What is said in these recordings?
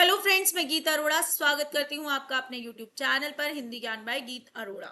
Hello friends, मैं गीत अरोड़ा स्वागत करती हूँ आपका अपने यूट्यूब चैनल पर हिंदी ज्ञान बाय गीत अरोड़ा।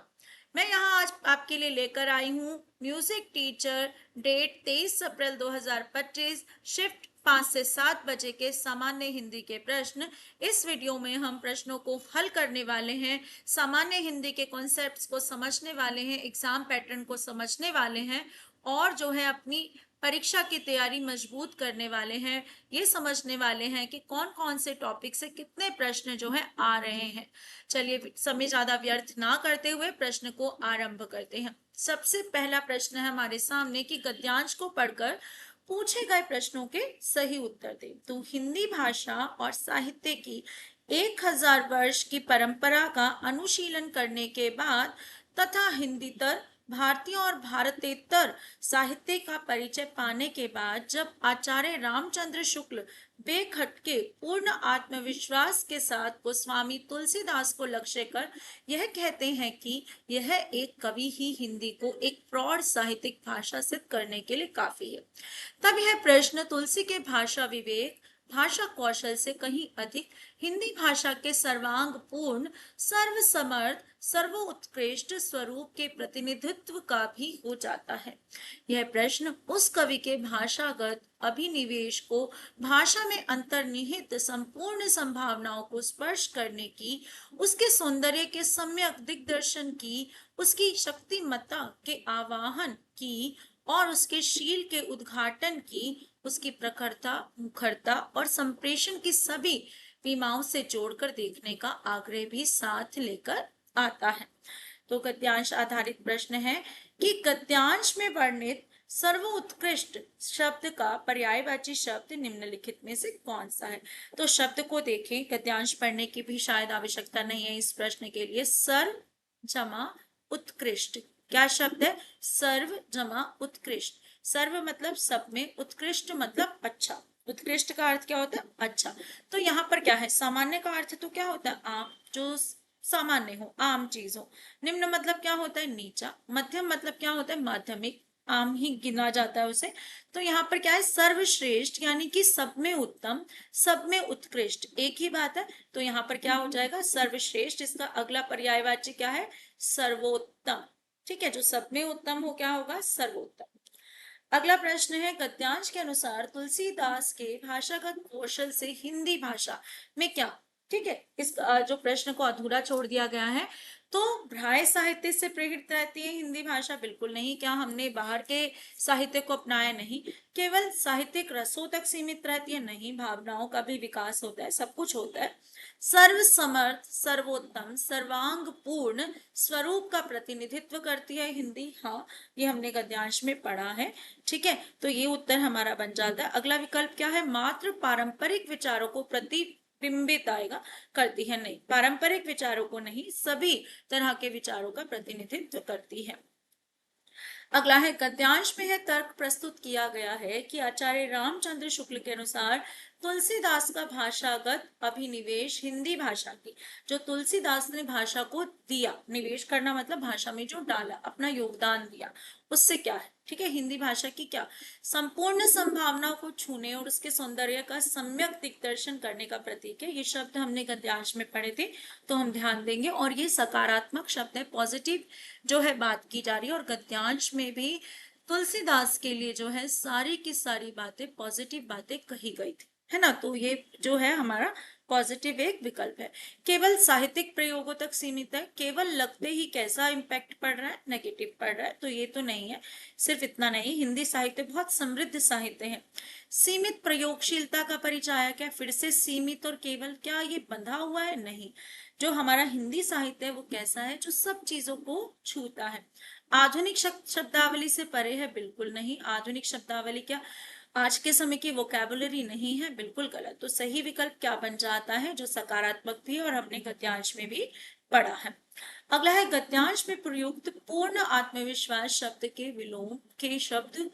मैं यहाँ आज आपके लिए लेकर आई हूँ म्यूजिक टीचर डेट 23 अप्रैल 2025 शिफ्ट 5 से 7 बजे के सामान्य हिंदी के प्रश्न। इस वीडियो में हम प्रश्नों को हल करने वाले हैं, सामान्य हिंदी के कॉन्सेप्ट्स को समझने वाले हैं, एग्जाम पैटर्न को समझने वाले हैं और जो है अपनी परीक्षा की तैयारी मजबूत करने वाले हैं। ये समझने वाले हैं कि कौन कौन से टॉपिक से कितने प्रश्न जो है आ रहे हैं। चलिए समय ज्यादा व्यर्थ ना करते हुए प्रश्न को आरंभ करते हैं। सबसे पहला प्रश्न है हमारे सामने कि गद्यांश को पढ़कर पूछे गए प्रश्नों के सही उत्तर दें। तो हिंदी भाषा और साहित्य की 1000 वर्ष की परंपरा का अनुशीलन करने के बाद तथा हिंदीतर भारतीय और भारतेतर साहित्य का परिचय पाने के बाद जब आचार्य रामचंद्र शुक्ल बेखटके पूर्ण आत्मविश्वास के साथ गोस्वामी तुलसीदास को लक्ष्य कर यह कहते हैं कि यह एक कवि ही हिंदी को एक प्रौढ़ साहित्यिक भाषा सिद्ध करने के लिए काफी है, तब यह प्रश्न तुलसी के भाषा विवेक भाषा कौशल से कहीं अधिक हिंदी भाषा के सर्वांग पूर्ण सर्वसमर्थ सर्वोत्कृष्ट स्वरूप के प्रतिनिधित्व का भी हो जाता है। यह प्रश्न उस कवि के भाषागत अभिनिवेश को, भाषा में अंतर्निहित संपूर्ण संभावनाओं को स्पर्श करने की, उसके सौंदर्य के सम्यक दिग्दर्शन की, उसकी शक्तिमत्ता के आवाहन की और उसके शील के उद्घाटन की, उसकी प्रखरता मुखरता और संप्रेषण की सभी सीमाओं से जोड़कर देखने का आग्रह भी साथ लेकर आता है। तो गद्यांश आधारित प्रश्न है कि गद्यांश में वर्णित सर्वोत्कृष्ट शब्द का पर्यायवाची शब्द निम्नलिखित में से कौन सा है। तो शब्द को देखें, गद्यांश पढ़ने की भी शायद आवश्यकता नहीं है इस प्रश्न के लिए। सर्व जमा उत्कृष्ट, क्या शब्द है? सर्व जमा उत्कृष्ट। सर्व मतलब सब में, उत्कृष्ट मतलब अच्छा। उत्कृष्ट का अर्थ क्या होता है? अच्छा। तो यहाँ पर क्या है? सामान्य का अर्थ तो क्या होता है? आम, जो सामान्य हो, आम चीज हो। निम्न मतलब क्या होता है? नीचा। मध्यम मतलब क्या होता है? माध्यमिक, आम ही गिना जाता है उसे। तो यहाँ पर क्या है? सर्वश्रेष्ठ यानी कि सब में उत्तम, सब में उत्कृष्ट, एक ही बात है। तो यहाँ पर क्या हो जाएगा? सर्वश्रेष्ठ। इसका अगला पर्यायवाची क्या है? सर्वोत्तम। ठीक है, जो सब में उत्तम हो क्या होगा? सर्वोत्तम। अगला प्रश्न है, गद्यांश के अनुसार तुलसीदास के भाषागत कौशल से हिंदी भाषा में क्या, ठीक है, इस जो प्रश्न को अधूरा छोड़ दिया गया है। तो ब्राह्य साहित्य से प्रेरित रहती है हिंदी भाषा? बिल्कुल नहीं। क्या हमने बाहर के साहित्य को अपनाया? नहीं। केवल साहित्यिक रसों तक सीमित रहती है? नहीं, भावनाओं का भी विकास होता है, सब कुछ होता है। सर्वसमर्थ सर्वोत्तम सर्वांग पूर्ण स्वरूप का प्रतिनिधित्व करती है हिंदी। हाँ, ये हमने गद्यांश में पढ़ा है। ठीक है, तो ये उत्तर हमारा बन जाता है। अगला विकल्प क्या है? मात्र पारंपरिक विचारों को प्रतिबिंबित आएगा करती है? नहीं, पारंपरिक विचारों को नहीं, सभी तरह के विचारों का प्रतिनिधित्व करती है। अगला है, गद्यांश में यह तर्क प्रस्तुत किया गया है कि आचार्य रामचंद्र शुक्ल के अनुसार तुलसीदास का भाषागत अभिनिवेश हिंदी भाषा की, जो तुलसीदास ने भाषा को दिया, निवेश करना मतलब भाषा में जो डाला, अपना योगदान दिया, उससे क्या है? ठीक है, हिंदी भाषा की क्या संपूर्ण संभावनाओं को छूने और उसके सौंदर्य का सम्यक दिग्दर्शन करने का प्रतीक है। ये शब्द हमने गद्यांश में पढ़े थे, तो हम ध्यान देंगे। और ये सकारात्मक शब्द है, पॉजिटिव जो है बात की जा रही है। और गद्यांश में भी तुलसीदास के लिए जो है सारी की सारी बातें, पॉजिटिव बातें कही गई थी, है ना। तो ये जो है हमारा पॉजिटिव एक विकल्प है। केवल साहित्यिक प्रयोगों तक सीमित है, केवल लगते ही कैसा इम्पैक्ट पड़ रहा है? नेगेटिव पड़ रहा है, तो ये तो नहीं है। सिर्फ इतना नहीं, हिंदी साहित्य बहुत समृद्ध साहित्य है। सीमित प्रयोगशीलता का परिचय क्या? फिर से सीमित और केवल, क्या ये बंधा हुआ है? नहीं। जो हमारा हिंदी साहित्य है वो कैसा है? जो सब चीजों को छूता है। आधुनिक शब्दावली से परे है? बिल्कुल नहीं। आधुनिक शब्दावली क्या आज के समय की वोकैबुलरी नहीं है? बिल्कुल गलत। तो सही विकल्प क्या बन जाता है? जो सकारात्मक भी है और हमने गद्यांश में भी पढ़ा है। अगला है, गद्यांश में प्रयुक्त पूर्ण आत्मविश्वास शब्द के विलोम के शब्द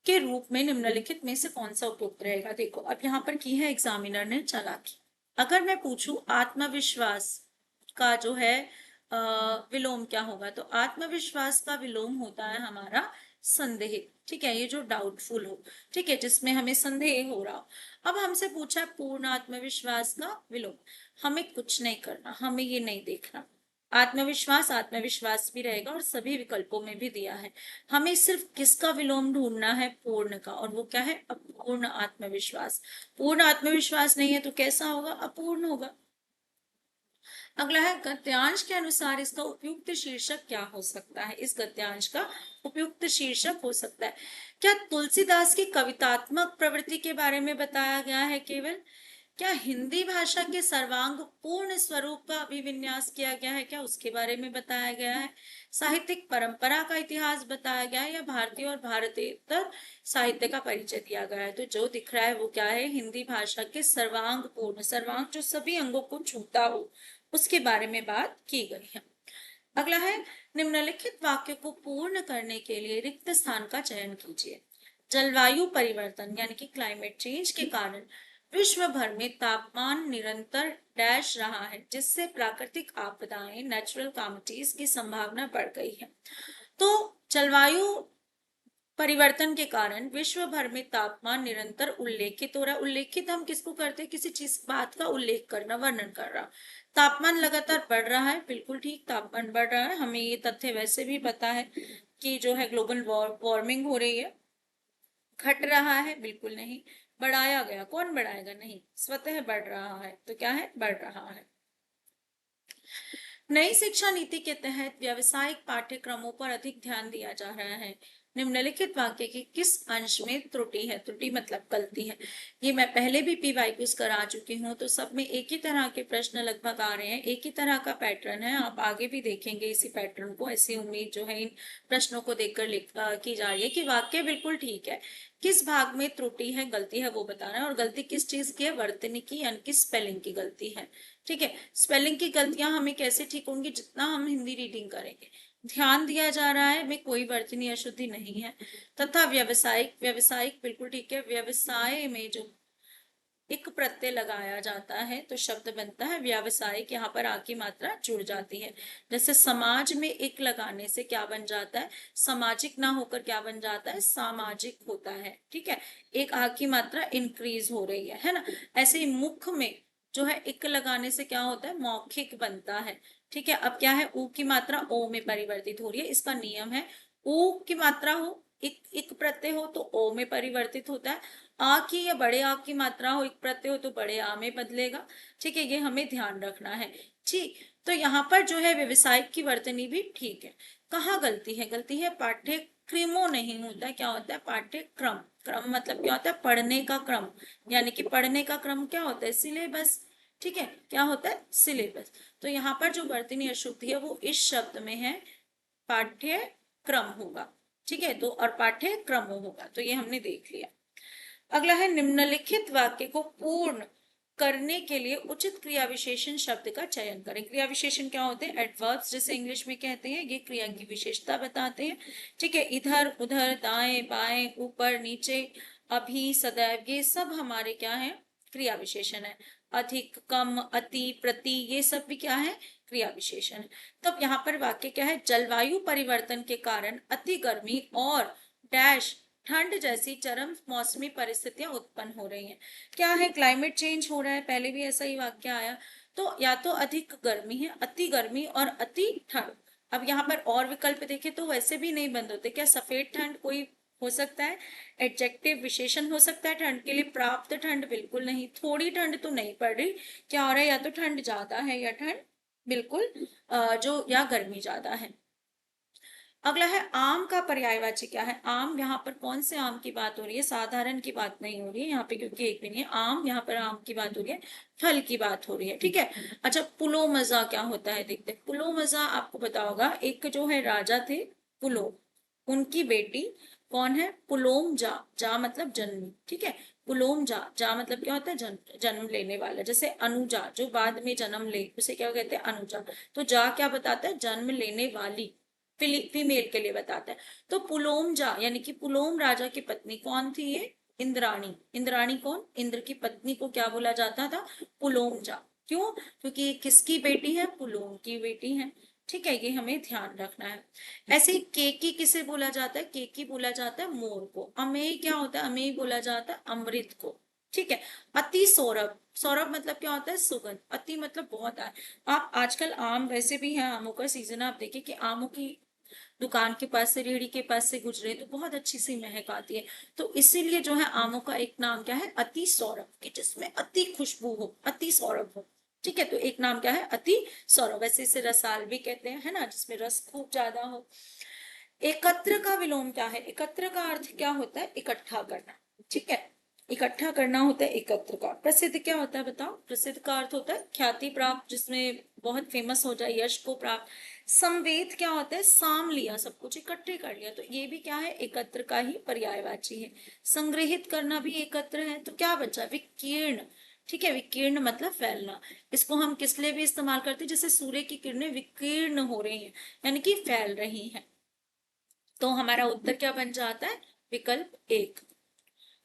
के रूप में निम्नलिखित में से कौन सा उपयुक्त रहेगा? देखो, अब यहाँ पर की है एग्जामिनर ने चालाकी। अगर मैं पूछूं आत्मविश्वास का जो है विलोम क्या होगा, तो आत्मविश्वास का विलोम होता है हमारा संदेह, ठीक है, ये जो डाउटफुल हो, ठीक है, जिसमें हमें संदेह हो रहा हो। अब हमसे पूछा है पूर्ण आत्मविश्वास का विलोम। हमें कुछ नहीं करना, हमें ये नहीं देखना। आत्मविश्वास आत्मविश्वास भी रहेगा और सभी विकल्पों में भी दिया है। हमें सिर्फ किसका विलोम ढूंढना है? पूर्ण का। और वो क्या है? अपूर्ण आत्मविश्वास। पूर्ण आत्मविश्वास नहीं है तो कैसा होगा? अपूर्ण होगा। अगला है गद्यांश के अनुसार इसका उपयुक्त शीर्षक क्या हो सकता है? इस गद्यांश का उपयुक्त शीर्षक हो सकता है, क्या तुलसीदास की कवितात्मक प्रवृत्ति के बारे में बताया गया है केवल? क्या हिंदी भाषा के सर्वांग पूर्ण स्वरूप का अभिविन्यास किया गया है? क्या उसके बारे में बताया गया है? साहित्यिक परंपरा का इतिहास बताया गया है, या भारतीय और भारतीयतर साहित्य का परिचय दिया गया है? तो जो दिख रहा है वो क्या है? हिंदी भाषा के सर्वांग पूर्ण, सर्वांग जो सभी अंगों को छूता हो, उसके बारे में बात की गई है। अगला है निम्नलिखित वाक्य को पूर्ण करने के लिए रिक्त स्थान का चयन कीजिए। जलवायु परिवर्तन यानी कि क्लाइमेट चेंज के कारण विश्व भर में तापमान निरंतर डैश रहा है, जिससे प्राकृतिक आपदाएं, नेचुरल कैलामिटीज की संभावना बढ़ गई है। तो जलवायु परिवर्तन के कारण विश्व भर में तापमान निरंतर उल्लेखित हो रहा है। उल्लेखित हम किसको करते हैं? किसी चीज बात का उल्लेख करना, वर्णन कर रहा। तापमान लगातार बढ़ रहा है, बिल्कुल ठीक, तापमान बढ़ रहा है। हमें ये तथ्य वैसे भी पता है कि जो है ग्लोबल वार्मिंग हो रही है। घट रहा है? बिल्कुल नहीं। बढ़ाया गया? कौन बढ़ाएगा? नहीं, स्वतः बढ़ रहा है। तो क्या है? बढ़ रहा है। नई शिक्षा नीति के तहत व्यावसायिक पाठ्यक्रमों पर अधिक ध्यान दिया जा रहा है। निम्नलिखित वाक्य के किस अंश में त्रुटि है? त्रुटि मतलब गलती है। ये मैं पहले भी पीवाईक्यूज करा चुकी हूँ, तो सब में एक ही तरह के प्रश्न लगभग आ रहे हैं, एक ही तरह का पैटर्न है। आप आगे भी देखेंगे इसी पैटर्न को। ऐसी उम्मीद जो है इन प्रश्नों को देखकर की जा रही है कि वाक्य बिल्कुल ठीक है, किस भाग में त्रुटि है, गलती है, वो बताना है। और गलती किस चीज की है? वर्तनी की, यानी कि स्पेलिंग की गलती है। ठीक है, स्पेलिंग की गलतियां हमें कैसे ठीक होंगी? जितना हम हिंदी रीडिंग करेंगे। ध्यान दिया जा रहा है में कोई वर्तनी अशुद्धि नहीं है। तथा व्यवसायिक, व्यवसायिक बिल्कुल ठीक है। व्यवसाय में जो एक प्रत्यय लगाया जाता है तो शब्द बनता है व्यावसायिक। यहाँ पर आ की मात्रा जुड़ जाती है। जैसे समाज में एक लगाने से क्या बन जाता है? सामाजिक ना होकर क्या बन जाता है? सामाजिक होता है। ठीक है, एक आ की मात्रा इंक्रीज हो रही है ना। ऐसे ही मुख में जो है एक लगाने से क्या होता है? मौखिक बनता है। ठीक है, अब क्या है? ऊ की मात्रा ओ में परिवर्तित हो रही है। इसका नियम है, ऊ की मात्रा हो, एक प्रत्यय हो तो ओ में परिवर्तित होता है। आ की या बड़े आ की मात्रा हो, एक प्रत्यय हो तो बड़े आ में बदलेगा। ठीक है, ये हमें ध्यान रखना है। ठीक, तो यहाँ पर जो है व्यवसायिक की वर्तनी भी ठीक है। कहाँ गलती है? गलती है पाठ्यक्रमों नहीं होता है, क्या होता है? पाठ्यक्रम। क्रम मतलब क्या होता है? पढ़ने का क्रम, यानी कि पढ़ने का क्रम क्या होता है? सिलेबस। ठीक है, क्या होता है? सिलेबस। तो यहाँ पर जो वर्तनी अशुद्धि है वो इस शब्द में है, पाठ्यक्रम होगा। ठीक है, तो और पाठ्यक्रम होगा, तो ये हमने देख लिया। अगला है निम्नलिखित वाक्य को पूर्ण करने के लिए उचित क्रिया विशेषण शब्द का चयन करें। क्रिया विशेषण क्या होते हैं? एडवर्ब्स जिसे इंग्लिश में कहते हैं। ये क्रिया की विशेषता बताते हैं। ठीक है, इधर उधर, दाएं बाएं, ऊपर नीचे, अभी, सदैव, ये सब हमारे क्या है? क्रिया विशेषण है। अधिक, कम, अति, प्रति, ये सब भी क्या है? क्रिया विशेषण है। तब यहाँ पर वाक्य क्या है? जलवायु परिवर्तन के कारण अति गर्मी और डैश ठंड जैसी चरम मौसमी परिस्थितियां उत्पन्न हो रही हैं। क्या है? क्लाइमेट चेंज हो रहा है। पहले भी ऐसा ही वाक्य आया। तो या तो अधिक गर्मी है, अति गर्मी और अति ठंड। अब यहाँ पर और विकल्प देखें तो वैसे भी नहीं बंद होते। क्या सफेद ठंड कोई हो सकता है? एडजेक्टिव विशेषण हो सकता है ठंड के लिए? प्राप्त ठंड बिल्कुल नहीं। थोड़ी ठंड तो नहीं पड़ रही। क्या हो रहा है? या तो ठंड ज्यादा है या ठंड बिल्कुल जो या गर्मी ज्यादा है। अगला है आम का पर्यायवाची क्या है? आम, यहाँ पर कौन से आम की बात हो रही है? साधारण की बात नहीं हो रही है यहाँ पे, क्योंकि एक भी नहीं है आम। यहाँ पर आम की बात हो रही है, फल की बात हो रही है। ठीक है, अच्छा पुलो मजा क्या होता है? देखते हैं। पुलो मजा आपको पता होगा, एक जो है राजा थे पुलो, उनकी बेटी कौन है? पुलोम जा। जा मतलब जन्म। ठीक है, पुलोम जा। जा मतलब क्या होता है? जन्म, जन्म लेने वाला। जैसे अनुजा जो बाद में जन्म ले, उसे क्या कहते हैं? अनुजा। तो जा क्या बताता है? जन्म लेने वाली, फीमेल के लिए बताता है। तो पुलोम जा यानी कि पुलोम राजा की पत्नी कौन थी? ये इंद्राणी। इंद्राणी कौन? इंद्र की पत्नी को क्या बोला जाता था? पुलोम जा। क्यों? क्योंकि किसकी बेटी है? पुलोम की बेटी है। ठीक है, ये हमें ध्यान रखना है। ऐसे ही केकी किसे बोला जाता है? केकी बोला जाता है मोर को। अमेय क्या होता है? अमेय बोला जाता है अमृत को। ठीक है। अति सौरभ, सौरभ मतलब क्या होता है? सुगंध। अति मतलब बहुत है। आप आजकल आम वैसे भी है, आमों का सीजन, आप देखिए कि आमों की दुकान के पास से, रेहड़ी के पास से गुजरे तो बहुत अच्छी सी महक आती है। तो इसीलिए जो है आमों का एक नाम क्या है? अति सौरभ, कि जिसमें अति खुशबू हो, अति सौरभ हो। ठीक है, तो एक नाम क्या है? अति सौरभ। वैसे इसे रसाल भी कहते हैं, है ना, जिसमें रस खूब ज्यादा हो। एकत्र का विलोम क्या है? एकत्र का अर्थ क्या होता है? इकट्ठा करना। ठीक है, इकट्ठा करना होता है एकत्र का। प्रसिद्ध क्या होता है बताओ? प्रसिद्ध का अर्थ होता है ख्याति प्राप्त, जिसमें बहुत फेमस हो जाए, यश को प्राप्त। संवेद क्या होता है? साम लिया, सब कुछ इकट्ठे कर लिया, तो ये भी क्या है? एकत्र का ही पर्यायवाची है। संग्रहित करना भी एकत्र है, तो क्या बचा? विकीर्ण। ठीक है, विकीर्ण मतलब फैलना। इसको हम किस लिए भी इस्तेमाल करते हैं? जैसे सूर्य की किरणें विकीर्ण हो रही हैं, यानी कि फैल रही हैं। तो हमारा उत्तर क्या बन जाता है? विकल्प एक।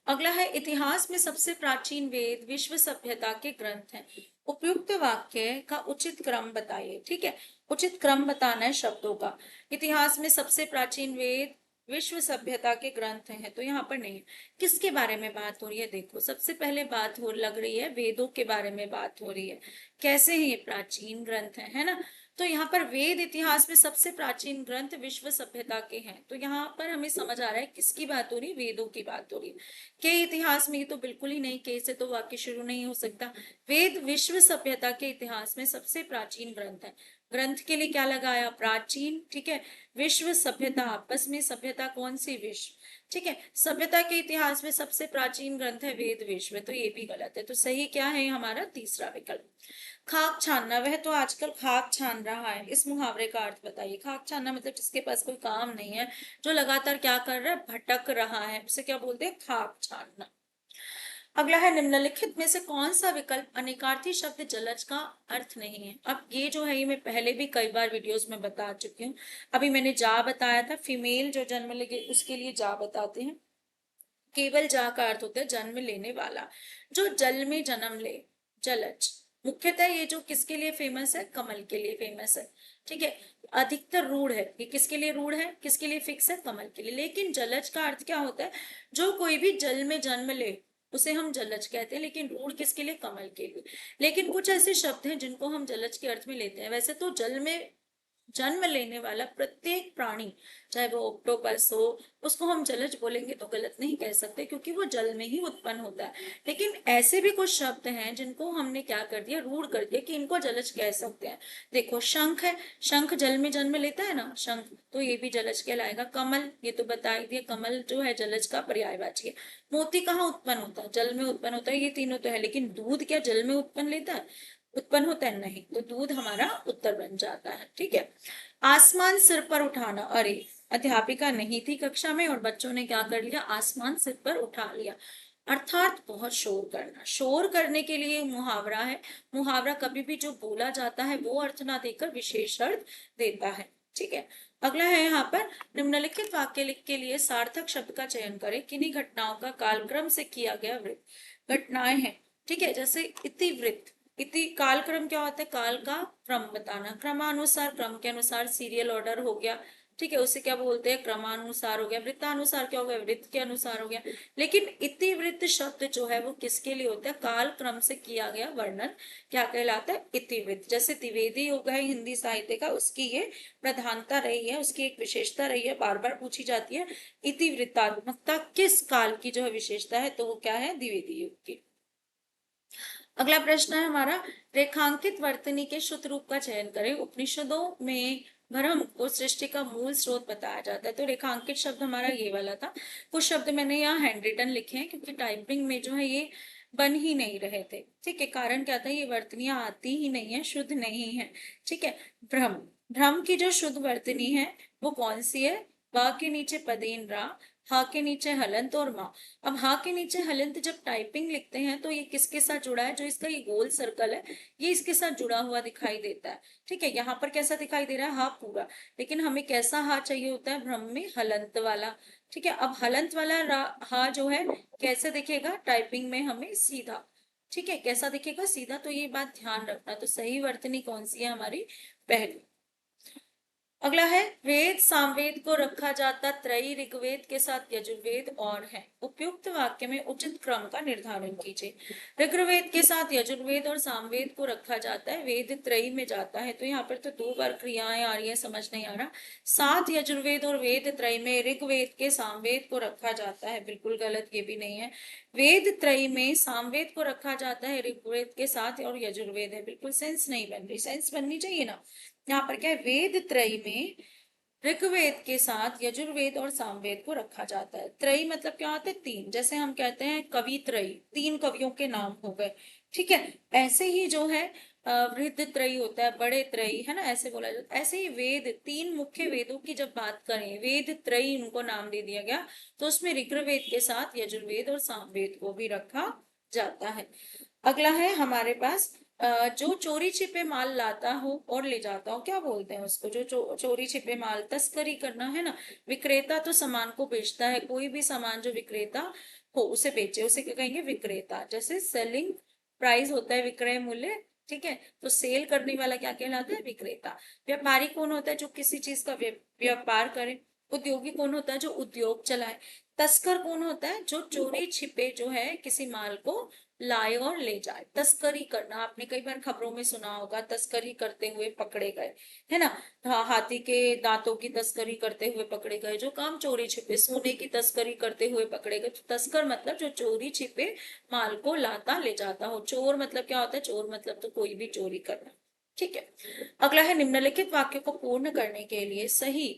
अगला है, इतिहास में सबसे प्राचीन वेद विश्व सभ्यता के ग्रंथ हैं। उपयुक्त वाक्य का उचित क्रम बताइए। ठीक है, उचित क्रम बताना है शब्दों का। इतिहास में सबसे प्राचीन वेद विश्व सभ्यता के ग्रंथ हैं, तो यहाँ पर नहीं है। किसके बारे में बात हो रही है? देखो, सबसे पहले बात हो लग रही है वेदों के बारे में बात हो रही है। कैसे हैं ये प्राचीन ग्रंथ है ना? तो यहाँ पर वेद इतिहास में सबसे प्राचीन ग्रंथ विश्व सभ्यता के हैं, तो यहाँ पर हमें समझ आ रहा है किसकी बात हो रही है? वेदों की बात हो रही है। के इतिहास में ये तो बिल्कुल ही नहीं, के से तो वाक्य शुरू नहीं हो सकता। वेद विश्व सभ्यता के इतिहास में सबसे प्राचीन ग्रंथ है। ग्रंथ के लिए क्या लगाया? प्राचीन। ठीक है, विश्व सभ्यता, आपस में सभ्यता कौन सी? विश्व। ठीक है, सभ्यता के इतिहास में सबसे प्राचीन ग्रंथ है वेद विश्व, तो ये भी गलत है। तो सही क्या है हमारा? तीसरा विकल्प। खाक छानना, वह तो आजकल खाक छान रहा है, इस मुहावरे का अर्थ बताइए। खाक छानना मतलब जिसके पास कोई काम नहीं है, जो लगातार क्या कर रहा है? भटक रहा है, उसे क्या बोलते हैं? खाक छानना। अगला है, निम्नलिखित में से कौन सा विकल्प अनेकार्थी शब्द जलज का अर्थ नहीं है? अब ये जो है, ये मैं पहले भी कई बार वीडियोस में बता चुकी हूँ। अभी मैंने जा बताया था, फीमेल जो जन्म लेगी उसके लिए जा बताते हैं। केवल जा का अर्थ होता है जन्म लेने वाला, जो जल में जन्म ले, जलज। मुख्यतः ये जो किसके लिए फेमस है? कमल के लिए फेमस है। ठीक है, अधिकतर रूढ़ है, ये किसके लिए रूढ़ है? किसके लिए फिक्स है? कमल के लिए। लेकिन जलज का अर्थ क्या होता है? जो कोई भी जल में जन्म ले उसे हम जलज कहते हैं, लेकिन रूढ़ किसके लिए? कमल के लिए। लेकिन कुछ ऐसे शब्द हैं जिनको हम जलज के अर्थ में लेते हैं। वैसे तो जल में जन्म लेने वाला प्रत्येक प्राणी, चाहे वो ऑक्टोपस हो, उसको हम जलज बोलेंगे तो गलत नहीं कह सकते, क्योंकि वो जल में ही उत्पन्न होता है। लेकिन ऐसे भी कुछ शब्द हैं जिनको हमने क्या कर दिया? रूढ़ कर दिया कि इनको जलज कह सकते हैं। देखो, शंख है, शंख जल में जन्म लेता है ना, शंख, तो ये भी जलज कहलाएगा। कमल, ये तो बता ही दिया, कमल जो है जलज का पर्यायवाची है। मोती कहाँ उत्पन्न होता है? जल में उत्पन्न होता है। ये तीनों तो है, लेकिन दूध क्या जल में उत्पन्न लेता है? उत्पन्न होता है? नहीं, तो दूध हमारा उत्तर बन जाता है। ठीक है, आसमान सिर पर उठाना, अरे अध्यापिका नहीं थी कक्षा में और बच्चों ने क्या कर लिया? आसमान सिर पर उठा लिया, अर्थात बहुत शोर करना। शोर करने के लिए मुहावरा है। मुहावरा कभी भी जो बोला जाता है वो अर्थ ना देकर विशेष अर्थ देता है। ठीक है, अगला है यहाँ पर, निम्नलिखित वाक्य लिख के लिए सार्थक शब्द का चयन करें। किन्हीं घटनाओं का कालक्रम से किया गया वृत्त। घटनाएं हैं, ठीक है, जैसे इतिवृत्त। इति कालक्रम क्या होता है? काल का क्रम बताना, क्रमानुसार, क्रम के अनुसार, सीरियल ऑर्डर हो गया। ठीक है, उसे क्या बोलते हैं? क्रमानुसार हो गया। वृत्तानुसार क्या हो गया? वृत्त के अनुसार हो गया। लेकिन इतिवृत्त शब्द जो है वो किसके लिए होता है? काल क्रम से किया गया वर्णन क्या कहलाता है? इतिवृत्त। जैसे द्विवेदी हो गए हिंदी साहित्य का, उसकी ये प्रधानता रही है, उसकी एक विशेषता रही है, बार बार पूछी जाती है। इतिवृत्तात्मकता किस काल की जो है विशेषता है? तो वो क्या है? द्विवेदी युग की। अगला प्रश्न है हमारा, रेखांकित वर्तनी के शुद्ध रूप का चयन करें। उपनिषदों में ब्रह्म को सृष्टि का मूल स्रोत बताया जाता है। तो रेखांकित शब्द हमारा ये वाला था। कुछ शब्द मैंने यहाँ हैंड रिटन लिखे हैं, क्योंकि टाइपिंग में जो है ये बन ही नहीं रहे थे। ठीक है, कारण क्या था? ये वर्तनियां आती ही नहीं है, शुद्ध नहीं है। ठीक है, भ्रम, भ्रम की जो शुद्ध वर्तनी है वो कौन सी है? ब के नीचे पदेन रा, हा के नीचे हलंत और माँ। अब हा के नीचे हलंत जब टाइपिंग लिखते हैं तो ये किसके साथ जुड़ा है? जो इसका ये गोल सर्कल है, ये इसके साथ जुड़ा हुआ दिखाई देता है। ठीक है, यहाँ पर कैसा दिखाई दे रहा है? हा पूरा। लेकिन हमें कैसा हा चाहिए होता है भ्रम में? हलंत वाला। ठीक है, अब हलंत वाला हा जो है कैसे दिखेगा टाइपिंग में? हमें सीधा। ठीक है, कैसा दिखेगा? सीधा। तो ये बात ध्यान रखना। तो सही वर्तनी कौन सी है हमारी? पहली। अगला है वेद सामवेद को रखा जाता त्रयी ऋग्वेद के साथ यजुर्वेद और है। उपयुक्त वाक्य में उचित क्रम का निर्धारण कीजिए। ऋग्वेद के साथ यजुर्वेद और सामवेद को रखा जाता है, वेद त्रयी में जाता है, तो यहाँ पर तो 2 बार क्रियाएं आ रही है, समझ नहीं आ रहा। साथ यजुर्वेद और वेद त्रयी में ऋग्वेद के सामवेद को रखा जाता है, बिल्कुल गलत, ये भी नहीं है। वेद त्रयी में सामवेद को रखा जाता है ऋग्वेद के साथ और यजुर्वेद है, बिल्कुल सेंस नहीं बन रही, सेंस बननी चाहिए ना। यहाँ पर क्या है, वेद त्रयी में ऋग्वेद के साथ यजुर्वेद और सामवेद को रखा जाता है। त्रयी मतलब क्या होता है, 3, जैसे हम कहते हैं कवि त्रयी, 3 कवियों के नाम हो गए, ठीक है। ऐसे ही जो है वृद्ध त्रयी होता है, बड़े त्रयी, है ना, ऐसे बोला जाता है। ऐसे ही वेद, 3 मुख्य वेदों की जब बात करें, वेद त्रयी उनको नाम दे दिया गया, तो उसमें ऋग्वेद के साथ यजुर्वेद और सामवेद को भी रखा जाता है। अगला है हमारे पास जो चोरी छिपे माल लाता हो और ले जाता हो, क्या बोलते हैं उसको, जो चोरी छिपे माल, तस्करी करना, है ना। विक्रेता तो सामान को बेचता है, कोई भी सामान जो विक्रेता हो उसे बेचे, उसे क्या कहेंगे, विक्रेता। जैसे सेलिंग प्राइस होता है विक्रय मूल्य, ठीक है, तो सेल करने वाला क्या कहलाता है, विक्रेता। व्यापारी कौन होता है, जो किसी चीज का व्यापार करे। उद्योगी कौन होता है, जो उद्योग चलाए। तस्कर कौन होता है, जो चोरी छिपे जो है किसी माल को लाए और ले जाए। तस्करी करना, आपने कई बार खबरों में सुना होगा, तस्करी करते हुए पकड़े गए, है ना। हाथी के दांतों की तस्करी करते हुए पकड़े गए, जो काम चोरी छिपे। सोने की तस्करी करते हुए पकड़े गए। तो तस्कर मतलब जो चोरी छिपे माल को लाता ले जाता हो। चोर मतलब क्या होता है, चोर मतलब तो कोई भी चोरी करना, ठीक है। अगला है निम्नलिखित वाक्य को पूर्ण करने के लिए सही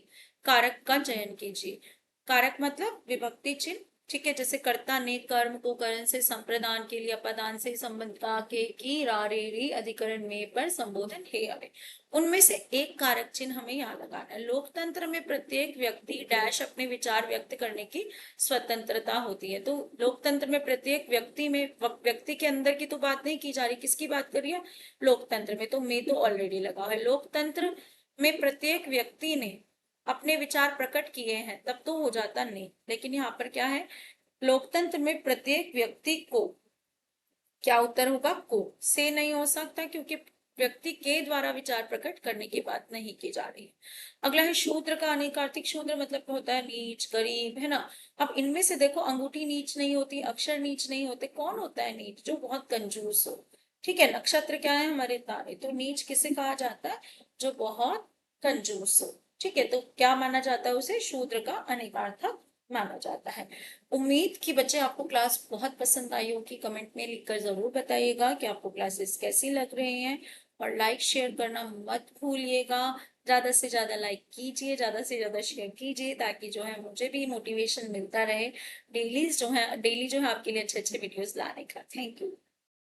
कारक का चयन कीजिए। कारक मतलब विभक्ति चिन्ह, ठीक है। जैसे कर्ता ने कर्म को करण से संप्रदान के लिए अपादान से संबंध का के की रा रे री अधिकरण में पर संबोधन हे अवे। उनमें से एक कारक चिन्ह हमें यहाँ लगाना है। लोकतंत्र में प्रत्येक व्यक्ति डैश अपने विचार व्यक्त करने की स्वतंत्रता होती है। तो लोकतंत्र में प्रत्येक व्यक्ति में, व्यक्ति के अंदर की तो बात नहीं की जा रही, किसकी बात कर रही है, लोकतंत्र में, तो मैं तो ऑलरेडी लगा है। लोकतंत्र में प्रत्येक व्यक्ति ने अपने विचार प्रकट किए हैं, तब तो हो जाता नहीं, लेकिन यहाँ पर क्या है, लोकतंत्र में प्रत्येक व्यक्ति को, क्या उत्तर होगा, को, से नहीं हो सकता, क्योंकि व्यक्ति के द्वारा विचार प्रकट करने की बात नहीं की जा रही है। अगला है शूद्र का अनेकार्थिक। शूद्र मतलब होता है नीच, गरीब, है ना। अब इनमें से देखो, अंगूठी नीच नहीं होती, अक्षर नीच नहीं होते, कौन होता है नीच, जो बहुत कंजूस हो, ठीक है। नक्षत्र क्या है, हमारे तारे, तो नीच किसे कहा जाता है, जो बहुत कंजूस हो, ठीक है। तो क्या माना जाता है उसे, शूद्र का अनेकार्थक माना जाता है। उम्मीद की बच्चे आपको क्लास बहुत पसंद आई होगी। कमेंट में लिखकर जरूर बताइएगा कि आपको क्लासेस कैसी लग रही हैं, और लाइक शेयर करना मत भूलिएगा। ज्यादा से ज्यादा लाइक कीजिए, ज्यादा से ज्यादा शेयर कीजिए, ताकि जो है मुझे भी मोटिवेशन मिलता रहे डेली जो है आपके लिए अच्छे अच्छे वीडियोस लाने का। Thank you.